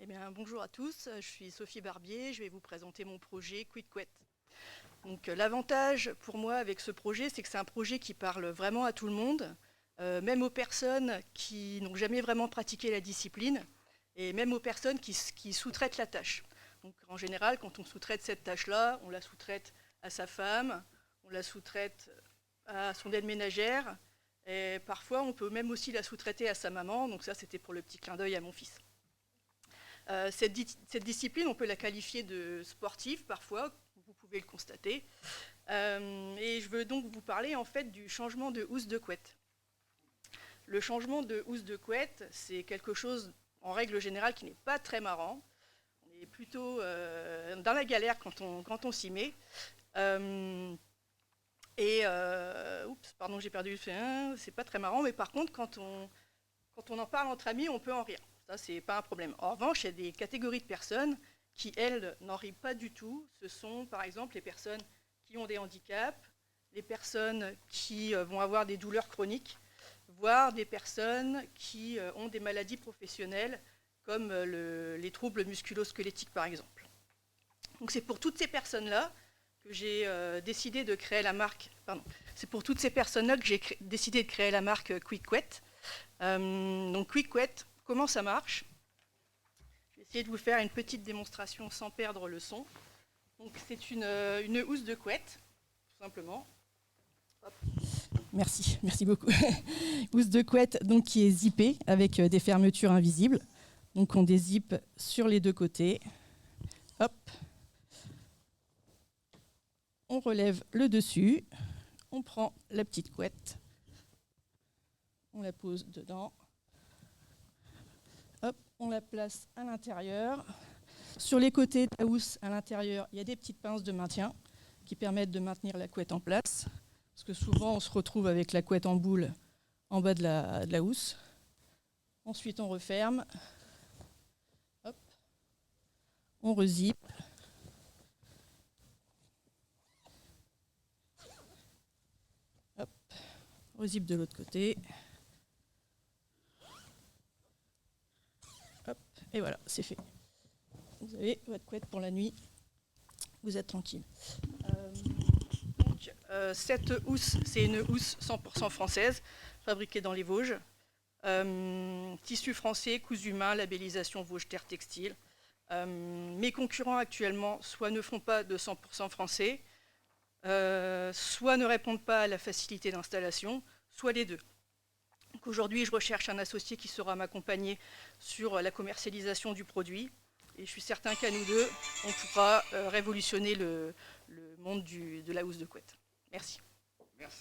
Eh bien, bonjour à tous, je suis Sophie Barbier, je vais vous présenter mon projet QuickQuet. Donc l'avantage pour moi avec ce projet, c'est que c'est un projet qui parle vraiment à tout le monde, même aux personnes qui n'ont jamais vraiment pratiqué la discipline, et même aux personnes qui sous-traitent la tâche. Donc en général, quand on sous-traite cette tâche-là, on la sous-traite à sa femme, on la sous-traite à son aide ménagère, et parfois on peut même aussi la sous-traiter à sa maman, donc ça c'était pour le petit clin d'œil à mon fils. Cette discipline, on peut la qualifier de sportive parfois, vous pouvez le constater. Et je veux donc vous parler en fait du changement de housse de couette. Le changement de housse de couette, c'est quelque chose en règle générale qui n'est pas très marrant. On est plutôt dans la galère quand on s'y met. Oups, pardon, j'ai perdu le fait. C'est pas très marrant, mais par contre, quand on en parle entre amis, on peut en rire. Ça, c'est pas un problème. En revanche, il y a des catégories de personnes qui, elles, n'en rient pas du tout. Ce sont, par exemple, les personnes qui ont des handicaps, les personnes qui vont avoir des douleurs chroniques, voire des personnes qui ont des maladies professionnelles, comme les troubles musculo-squelettiques, par exemple. Donc c'est pour toutes ces personnes-là que j'ai décidé de créer la marque. C'est pour toutes ces personnes-là que j'ai décidé de créer la marque QuickQuet. Donc QuickQuet, comment ça marche? Je vais essayer de vous faire une petite démonstration sans perdre le son. Donc c'est une housse de couette, tout simplement. Hop. Merci beaucoup. Housse de couette donc, qui est zippée avec des fermetures invisibles. Donc on dézippe sur les deux côtés. Hop. On relève le dessus. On prend la petite couette. On la pose dedans. Hop, on la place à l'intérieur. Sur les côtés de la housse, à l'intérieur, il y a des petites pinces de maintien qui permettent de maintenir la couette en place. Parce que souvent, on se retrouve avec la couette en boule en bas de la housse. Ensuite, on referme. Hop. On rezippe. Hop. On rezippe de l'autre côté. Hop. Et voilà, c'est fait. Vous avez votre couette pour la nuit. Vous êtes tranquille. Cette housse, c'est une housse 100% française, fabriquée dans les Vosges. Tissu français, cousu main, labellisation Vosges Terre Textile. Mes concurrents actuellement soit ne font pas de 100% français, soit ne répondent pas à la facilité d'installation, soit les deux. Donc aujourd'hui, je recherche un associé qui saura m'accompagner sur la commercialisation du produit. Et je suis certain qu'à nous deux, on pourra révolutionner le monde de la housse de couette. Merci.